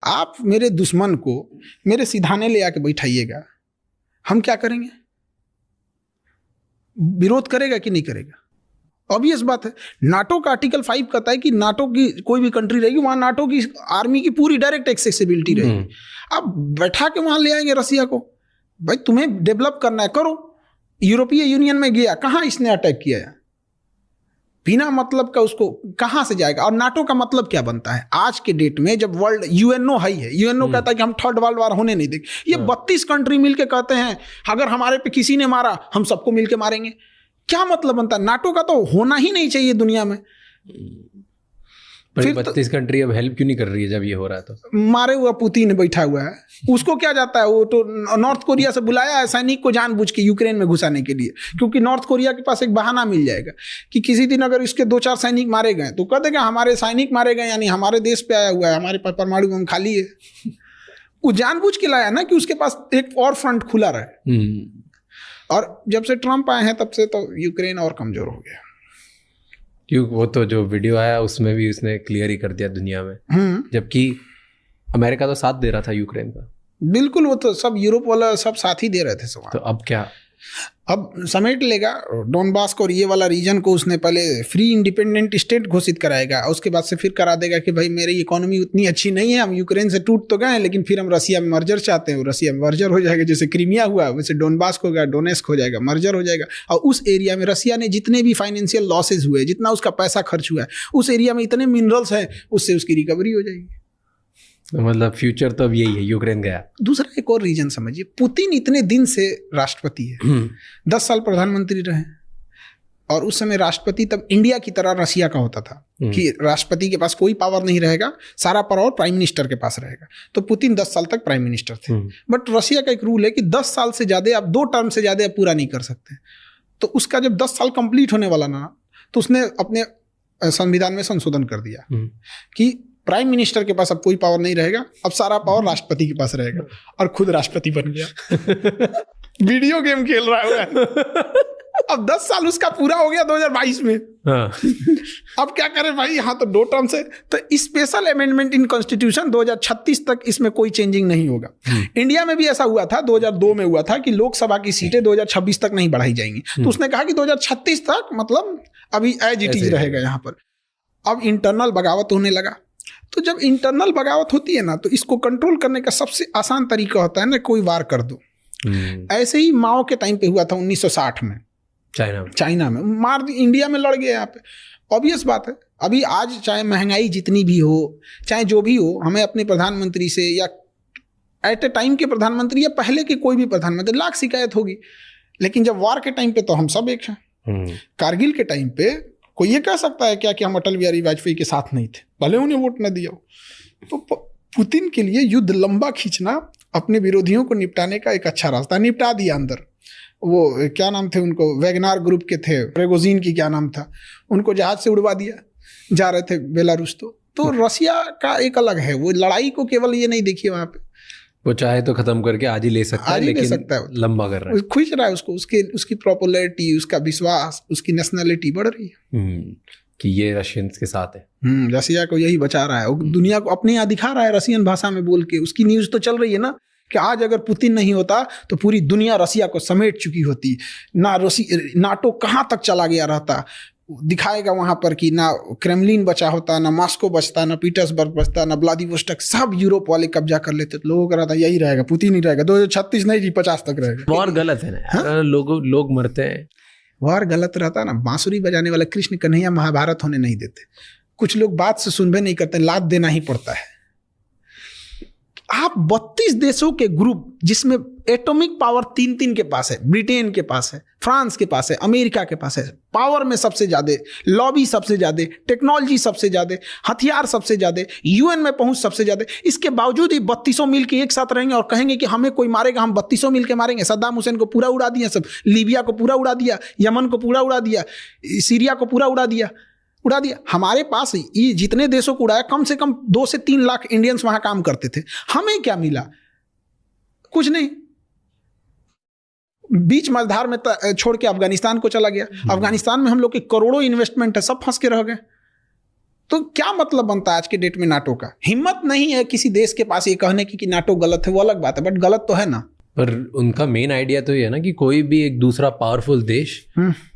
आप मेरे दुश्मन को मेरे सिधाने ले आके बैठाइएगा, हम क्या करेंगे? विरोध करेगा कि नहीं करेगा? ऑब्वियस बात है। नाटो का आर्टिकल 5 कहता है कि नाटो की कोई भी कंट्री रहेगी वहां नाटो की आर्मी की पूरी डायरेक्ट एक्सेसिबिलिटी रहेगी। अब बैठा के वहां ले आएंगे रसिया को, भाई तुम्हें डेवलप करना है करो। यूरोपीय यूनियन में गया, कहां इसने अटैक किया है? बिना मतलब का उसको कहां से जाएगा? और नाटो का मतलब क्या बनता है आज के डेट में, जब वर्ल्ड यूएनओ हाई है, यूएनओ कहता है कि हम थर्ड वर्ल्ड वार होने नहीं देंगे। ये 32 कंट्री मिलके कहते हैं अगर हमारे पे किसी ने मारा हम सबको मिलके मारेंगे। क्या मतलब बनता है? नाटो का तो होना ही नहीं चाहिए दुनिया में। फिर 32 कंट्री अब हेल्प क्यों नहीं कर रही है जब ये हो रहा है? तो मारे हुआ पुतिन बैठा हुआ है, उसको क्या जाता है? वो तो नॉर्थ कोरिया से बुलाया है सैनिक को जानबूझ के यूक्रेन में घुसाने के लिए, क्योंकि नॉर्थ कोरिया के पास एक बहाना मिल जाएगा कि किसी दिन अगर इसके 2-4 सैनिक मारे गए तो कह देगा हमारे सैनिक मारे गए, यानी हमारे देश पे आया हुआ है, हमारे पास परमाणु बम खाली है। वो जानबूझ के लाया ना कि उसके पास एक और फ्रंट खुला रहे। और जब से ट्रंप आए हैं तब से तो यूक्रेन और कमजोर हो गया। क्यों? वो तो जो वीडियो आया उसमें भी उसने क्लियर ही कर दिया दुनिया में, जबकि अमेरिका तो साथ दे रहा था यूक्रेन का। बिल्कुल, वो तो सब यूरोप वाला सब साथ ही दे रहे थे सब। तो अब क्या? अब समेट लेगा डोनबास को और ये वाला रीजन को। उसने पहले फ्री इंडिपेंडेंट स्टेट घोषित कराएगा, उसके बाद से फिर करा देगा कि भाई मेरी इकोनॉमी उतनी अच्छी नहीं है, हम यूक्रेन से टूट तो गए हैं लेकिन फिर हम रसिया में मर्जर चाहते हैं। रसिया में मर्जर हो जाएगा, जैसे क्रीमिया हुआ वैसे डोनबास को होगा, डोनेस्क हो जाएगा, मर्जर हो जाएगा। और उस एरिया में रसिया ने जितने भी फाइनेंशियल लॉसेज हुए, जितना उसका पैसा खर्च हुआ है, उस एरिया में इतने मिनरल्स हैं, उससे उसकी रिकवरी हो जाएगी। मतलब फ्यूचर तो अब यही है, यूक्रेन गया। दूसरा एक और रीजन समझिए, पुतिन इतने दिन से राष्ट्रपति है, 10 साल प्रधानमंत्री रहे, और उस समय राष्ट्रपति तब इंडिया की तरह रसिया का होता था कि राष्ट्रपति के पास कोई पावर नहीं रहेगा, सारा पावर प्राइम मिनिस्टर के पास रहेगा। तो पुतिन 10 साल तक प्राइम मिनिस्टर थे। बट रसिया का एक रूल है कि 10 साल से ज्यादा, आप 2 टर्म से ज्यादा पूरा नहीं कर सकते। तो उसका जब 10 साल कंप्लीट होने वाला ना, तो उसने अपने संविधान में संशोधन कर दिया कि प्राइम मिनिस्टर के पास अब कोई पावर नहीं रहेगा, अब सारा पावर राष्ट्रपति के पास रहेगा, और खुद राष्ट्रपति बन गया। वीडियो गेम खेल रहा है। अब 10 साल उसका पूरा हो गया 2022 में। अब क्या करें भाई, यहाँ तो 2 टर्म से। तो स्पेशल अमेंडमेंट इन कॉन्स्टिट्यूशन 2036 तक इसमें कोई चेंजिंग नहीं होगा। इंडिया में भी ऐसा हुआ था, 2002 में हुआ था कि लोकसभा की सीटें 2026 तक नहीं बढ़ाई जाएंगी। तो उसने कहा कि 2036 तक मतलब अभी एज इट इज रहेगा यहाँ पर। अब इंटरनल बगावत होने लगा। तो जब इंटरनल बगावत होती है ना, तो इसको कंट्रोल करने का सबसे आसान तरीका होता है ना, कोई वार कर दो। ऐसे ही माओ के टाइम पे हुआ था 1960 में चाइना में मार दी, इंडिया में लड़ गए यहाँ पे। ऑब्वियस बात है, अभी आज चाहे महंगाई जितनी भी हो, चाहे जो भी हो, हमें अपने प्रधानमंत्री से या एट ए टाइम के प्रधानमंत्री या पहले के कोई भी प्रधानमंत्री लाख शिकायत होगी, लेकिन जब वार के टाइम पे तो हम सब एक हैं। कारगिल के टाइम पे कोई ये कह सकता है क्या कि हम अटल बिहारी वाजपेयी के साथ नहीं थे, भले उन्हें वोट न दिया हो? तो पुतिन के लिए युद्ध लंबा खींचना अपने विरोधियों को निपटाने का एक अच्छा रास्ता। निपटा दिया अंदर। वो क्या नाम थे उनको, वैगनार ग्रुप के थे, प्रेगोजिन की क्या नाम था, उनको जहाज से उड़वा दिया, जा रहे थे बेलारूस। तो रसिया का एक अलग है, वो लड़ाई को केवल ये नहीं देखिए वहाँ पे, वो चाहे तो खत्म करके आज ही ले सकता है, लेकिन लंबा कर रहा है, खींच रहा है उसको। उसकी पॉपुलैरिटी, उसका विश्वास, उसकी नेशनलिटी बढ़ रही है कि ये रशियंस के साथ है। रसिया को यही बचा रहा है, वो दुनिया को अपने यहाँ दिखा रहा है रसियन भाषा में बोल के। उसकी न्यूज़ तो चल रही है ना कि आज अगर पुतिन नहीं होता तो पूरी दुनिया रसिया को समेट चुकी होती, ना नाटो कहाँ तक चला गया रहता। दिखाएगा वहां पर कि ना क्रेमलिन बचा होता, ना मॉस्को बचता, ना पीटर्सबर्ग बचता, ना व्लादिवोस्टोक, सब यूरोप वाले कब्जा कर लेते। तो लोगों का रहता यही रहेगा, पुतिन ही रहेगा, 2036 नहीं जी 50 तक रहेगा। वॉर गलत है ना, लोग मरते हैं। वॉर गलत रहता ना, बांसुरी बजाने वाले कृष्ण कन्हैया महाभारत होने नहीं देते। कुछ लोग बात से सुनबे नहीं करते, लात देना ही पड़ता है। आप 32 देशों के ग्रुप, जिसमें एटॉमिक पावर 3 के पास है, ब्रिटेन के पास है, फ्रांस के पास है, अमेरिका के पास है, पावर में सबसे ज्यादा, लॉबी सबसे ज्यादा, टेक्नोलॉजी सबसे ज्यादा, हथियार सबसे ज्यादा, यूएन में पहुंच सबसे ज्यादा, इसके बावजूद ही 32 मिल के एक साथ रहेंगे और कहेंगे कि हमें कोई मारेगा, हम 32 मिल के मारेंगे। सद्दाम हुसैन को पूरा उड़ा दिया, सब लीबिया को पूरा उड़ा दिया, यमन को पूरा उड़ा दिया, सीरिया को पूरा उड़ा दिया। हमारे पास ये जितने देशों को उड़ाया, कम से कम 2 से 3 लाख इंडियंस वहां काम करते थे। हमें क्या मिला? कुछ नहीं। बीच मझधार में छोड़ के अफगानिस्तान को चला गया। अफगानिस्तान में हम लोग के करोड़ों इन्वेस्टमेंट है, सब फंस के रह गए। तो क्या मतलब बनता है आज के डेट में नाटो का? हिम्मत नहीं है किसी देश के पास ये कहने की कि नाटो गलत है, वो अलग बात है, बट गलत तो है ना। पर उनका मेन आइडिया तो ये है ना कि कोई भी एक दूसरा पावरफुल देश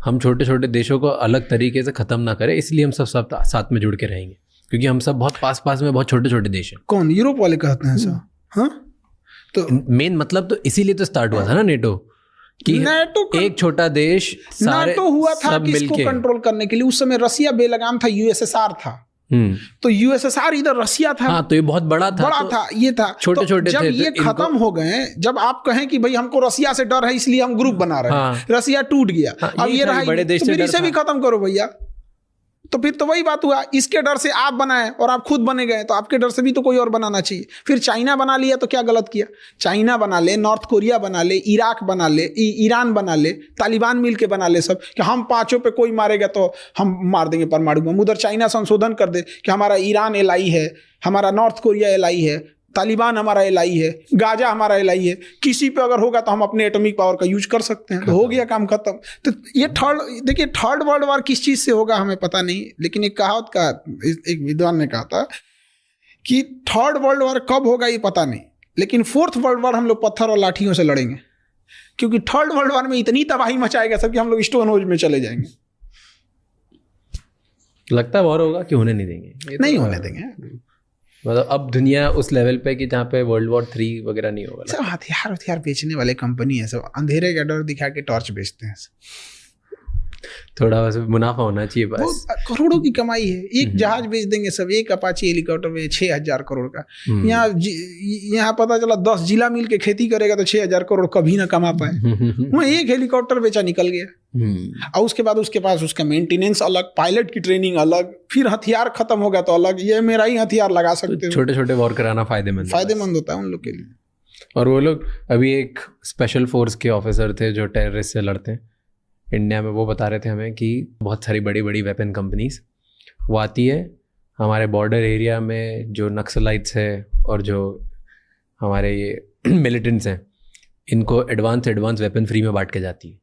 हम छोटे छोटे देशों को अलग तरीके से खत्म ना करे, इसलिए हम सब साथ में जुड़ के रहेंगे, क्योंकि हम सब बहुत पास पास में बहुत छोटे छोटे देश हैं। कौन? यूरोप वाले कहते हैं ऐसा? हाँ, तो मेन मतलब तो इसीलिए तो स्टार्ट हुआ था ना नेटो, कि नाटो एक छोटा देश सारे नाटो हुआ था सब किसको मिलके कंट्रोल करने के लिए? उस समय रसिया बेलगाम था, यूएसएसआर था। तो यूएसएसआर इधर रसिया था। हाँ, तो ये बहुत बड़ा था, बड़ा था, ये था छोटे छोटे जब थे, ये खत्म हो गए, जब आप कहें कि भाई हमको रसिया से डर है इसलिए हम ग्रुप बना रहे हैं, रसिया टूट गया, अब ये रहा, बड़े देश तो फिर इसे भी खत्म करो भैया। तो फिर तो वही बात हुआ, इसके डर से आप बनाए और आप खुद बने गए, तो आपके डर से भी तो कोई और बनाना चाहिए। फिर चाइना बना लिया तो क्या गलत किया? चाइना बना ले, नॉर्थ कोरिया बना ले, इराक बना ले, ईरान बना ले, तालिबान मिल के बना ले सब, कि हम पांचों पे कोई मारेगा तो हम मार देंगे परमाणु बम। उधर चाइना संशोधन कर दे कि हमारा ईरान एलआई है, हमारा नॉर्थ कोरिया एलआई है, तालिबान हमारा एलआई है, गाजा हमारा एलआई है, किसी पे अगर होगा तो हम अपने एटॉमिक पावर का यूज कर सकते हैं, तो हो गया काम खत्म। तो ये देखिए थर्ड वर्ल्ड वॉर किस चीज से होगा हमें पता नहीं, लेकिन एक कहावत का एक विद्वान ने कहा था कि थर्ड वर्ल्ड वॉर कब होगा ये पता नहीं, लेकिन फोर्थ वर्ल्ड वॉर हम लोग पत्थर और लाठियों से लड़ेंगे, क्योंकि थर्ड वर्ल्ड वॉर में इतनी तबाही मचाएगा सब कि हम लोग स्टोन होज में चले जाएंगे। लगता है वॉर होगा कि होने नहीं देंगे, नहीं होने देंगे। मतलब अब दुनिया उस लेवल पे कि जहाँ पे वर्ल्ड वॉर 3 वगैरह नहीं होगा। सब हथियार बेचने वाले कंपनी है, सब अंधेरे का डर दिखा के टॉर्च बेचते हैं। थोड़ा बस मुनाफा होना चाहिए, बस करोड़ों की कमाई है। एक जहाज बेच देंगे सब, एक अपाची हेलीकॉप्टर में 6,000 करोड़ का। यहाँ पता चला 10 जिला मिल के खेती करेगा तो 6,000 करोड़ कभी ना कमा पाए। वहाँ एक हेलीकॉप्टर बेचा निकल गया, और उसके बाद उसके पास उसका मेंटेनेंस अलग, पायलट की ट्रेनिंग अलग, फिर हथियार खत्म हो गया तो अलग। ये मेरा ही हथियार लगा सकते हो। छोटे छोटे वॉर कराना फायदेमंद होता है उन लोग के लिए। और वो लोग अभी एक स्पेशल फोर्स के ऑफिसर थे जो टेररिस्ट से लड़ते हैं इंडिया में, वो बता रहे थे हमें कि बहुत सारी बड़ी बड़ी वेपन कंपनीज वो आती है हमारे बॉर्डर एरिया में, जो नक्सलाइट्स है और जो हमारे ये मिलिटेंट्स हैं, इनको एडवांस वेपन फ्री में बांट के जाती है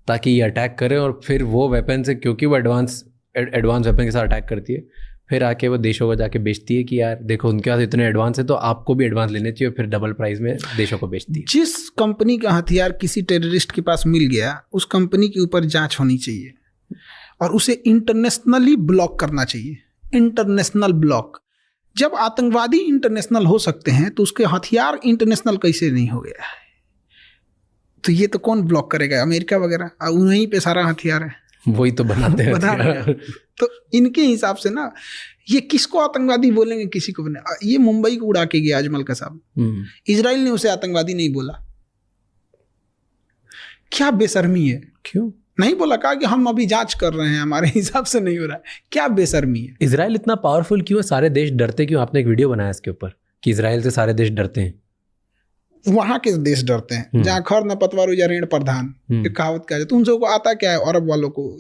ताकि ये अटैक करें, और फिर वो वेपन से, क्योंकि वो एडवांस वेपन के साथ अटैक करती है, फिर आके वो देशों को जाके बेचती है कि यार देखो उनके पास इतने एडवांस है तो आपको भी एडवांस लेने चाहिए, फिर डबल प्राइस में देशों को बेचती है। जिस कंपनी का हथियार किसी टेररिस्ट के पास मिल गया, उस कंपनी के ऊपर जांच होनी चाहिए और उसे इंटरनेशनली ब्लॉक करना चाहिए। International block. जब आतंकवादी इंटरनेशनल हो सकते हैं तो उसके हथियार इंटरनेशनल कैसे नहीं हो गया है? तो ये तो कौन ब्लॉक करेगा? अमेरिका वगैरह, उन्हीं पे सारा हथियार है, वही तो बनाते हैं। तो इनके हिसाब से ना, ये किसको आतंकवादी बोलेंगे, किसी को बने। ये मुंबई को उड़ा के गया अजमल कसाब, इजराइल ने उसे आतंकवादी नहीं बोला। क्या बेशर्मी है। क्यों नहीं बोला? कहा कि हम अभी जांच कर रहे हैं, हमारे हिसाब से नहीं हो रहा है। क्या बेशर्मी है। इजराइल इतना पावरफुल क्यों है? सारे देश डरते क्यों? आपने एक वीडियो बनाया इसके ऊपर कि इजराइल से सारे देश डरते हैं। वहां के देश डरते हैं जहाँ खर न पतवार या ऋण प्रधान, एक कहावत कहा जाता है। उन सबको आता क्या है? अरब वालों को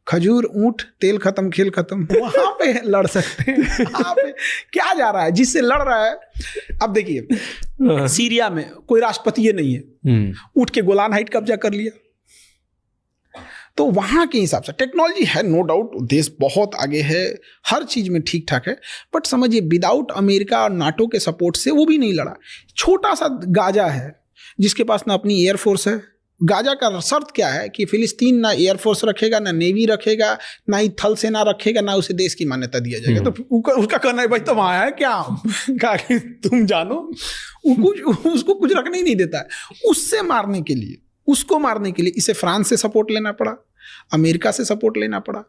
खजूर, ऊंट, तेल खत्म, खेल खत्म। वहां पे लड़ सकते हैं। क्या जा रहा है जिससे लड़ रहा है? अब देखिए सीरिया में कोई राष्ट्रपति नहीं है, उठ के गोलान हाइट कब्जा कर लिया। तो वहाँ के हिसाब से टेक्नोलॉजी है, नो डाउट, देश बहुत आगे है, हर चीज़ में ठीक ठाक है, बट समझिए विदाउट अमेरिका और नाटो के सपोर्ट से वो भी नहीं लड़ा। छोटा सा गाजा है जिसके पास ना अपनी एयरफोर्स है। गाजा का शर्त क्या है कि फिलिस्तीन ना एयरफोर्स रखेगा, ना नेवी रखेगा, ना ही थल सेना रखेगा, ना उसे देश की मान्यता दिया जाएगा। तो उसका कहना है भाई तुम आया है क्या, तुम जानो। उसको कुछ रखने ही नहीं देता है। उससे मारने के लिए, उसको मारने के लिए इसे फ्रांस से सपोर्ट लेना पड़ा, अमेरिका से सपोर्ट लेना पड़ा,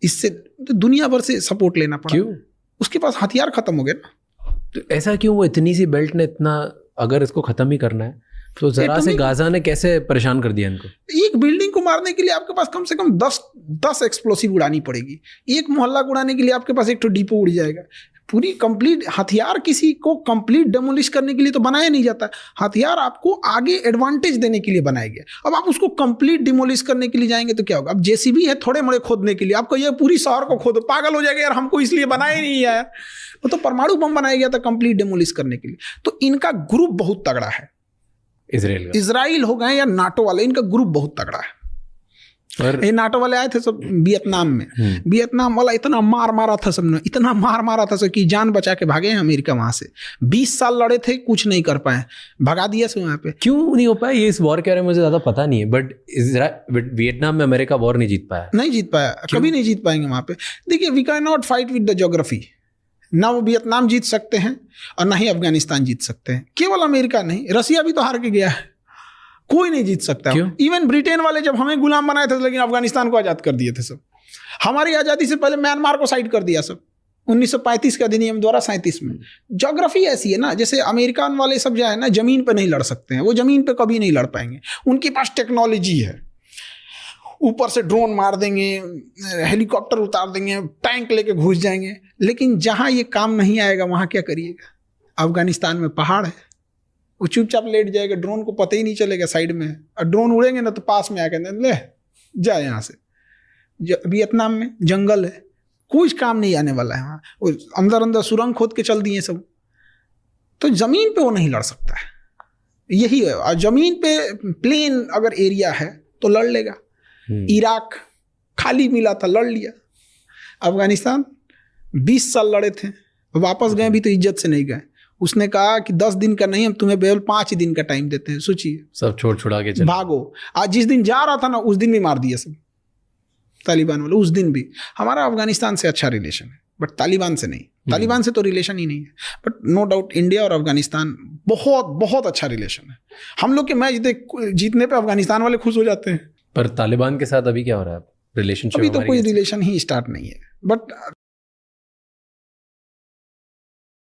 इससे दुनिया भर से सपोर्ट लेना पड़ा। क्यों? उसके पास हथियार खत्म हो गए ना। तो ऐसा क्यों? वो इतनी सी बेल्ट ने इतना, अगर इसको खत्म ही करना है तो जरा से गाजा ने कैसे परेशान कर दिया इनको? एक बिल्डिंग को मारने के लिए आपके पास कम से कम 10 एक्सप्लोसिव उड़ानी पड़ेगी। एक मोहल्ला को उड़ाने के लिए आपके पास एक तो डिपो उड़ जाएगा। पूरी कंप्लीट हथियार किसी को कंप्लीट डेमोलिश करने के लिए तो बनाया नहीं जाता। हथियार आपको आगे एडवांटेज देने के लिए बनाया गया। अब आप उसको कंप्लीट डिमोलिश करने के लिए जाएंगे तो क्या होगा? अब जेसीबी है थोड़े मोड़े खोदने के लिए, आपको ये पूरी शहर को खोदो, पागल हो जाएगा यार, हमको इसलिए बनाया नहीं यार। वो तो परमाणु बम बनाया गया था कंप्लीट डिमोलिश करने के लिए। तो इनका ग्रुप बहुत तगड़ा है। इजराइल हो गए या नाटो वाले, इनका ग्रुप बहुत तगड़ा है। और ये नाटो वाले आए थे सब वियतनाम में, वियतनाम वाला इतना मार मारा था सबने, इतना मार मारा था सब कि जान बचा के भागे हैं अमेरिका वहां से। 20 साल लड़े थे, कुछ नहीं कर पाए, भगा दिया से वहां पे। क्यों नहीं हो पाया ये इस वॉर के बारे में मुझे ज्यादा पता नहीं है, बट वियतनाम में अमेरिका वॉर नहीं जीत पाया। नहीं जीत पाया, कभी नहीं जीत पाएंगे वहां पे। देखिए, we can not fight with the geography. ना वो वियतनाम जीत सकते हैं और ना ही अफगानिस्तान जीत सकते हैं। केवल अमेरिका नहीं, रसिया भी तो हार के गया है, कोई नहीं जीत सकता। इवन ब्रिटेन वाले जब हमें गुलाम बनाए थे, लेकिन अफगानिस्तान को आजाद कर दिए थे सब। हमारी आजादी से पहले म्यांमार को साइड कर दिया सब 1935 के अधिनियम द्वारा 37 में। ज्योग्राफी ऐसी है ना, जैसे अमेरिकन वाले सब जो है ना, जमीन पे नहीं लड़ सकते हैं, वो जमीन पे कभी नहीं लड़ पाएंगे। उनके पास टेक्नोलॉजी है, ऊपर से ड्रोन मार देंगे, हेलीकॉप्टर उतार देंगे, टैंक लेके घुस जाएंगे। लेकिन जहां ये काम नहीं आएगा वहां क्या करिएगा? अफगानिस्तान में पहाड़ है, वो चुपचाप लेट जाएगा, ड्रोन को पता ही नहीं चलेगा साइड में, और ड्रोन उड़ेंगे ना तो पास में आकर ले जा यहाँ से। वियतनाम में जंगल है, कुछ काम नहीं आने वाला है वहाँ, वो अंदर अंदर सुरंग खोद के चल दिए सब। तो जमीन पे वो नहीं लड़ सकता है, यही है। और जमीन पे प्लेन अगर एरिया है तो लड़ लेगा। इराक खाली मिला था, लड़ लिया। अफगानिस्तान 20 साल लड़े थे, वापस गए भी तो इज्जत से नहीं गए। उसने कहा कि 10 दिन का नहीं, हम तुम्हें केवल 5 ही दिन का टाइम देते हैं, सोचिए। सब छोड़ छुड़ा के भागो। आज जिस दिन जा रहा था ना, उस दिन भी मार दिया सब तालिबान वाले। उस दिन भी हमारा अफगानिस्तान से अच्छा रिलेशन है, बट तालिबान से नहीं। तालिबान से तो रिलेशन ही नहीं है, बट नो डाउट इंडिया और अफगानिस्तान बहुत बहुत अच्छा रिलेशन है। हम लोग के मैच जीतने पे अफगानिस्तान वाले खुश हो जाते हैं। पर तालिबान के साथ अभी क्या हो रहा है रिलेशनशिप? अभी तो कोई रिलेशन ही स्टार्ट नहीं है, बट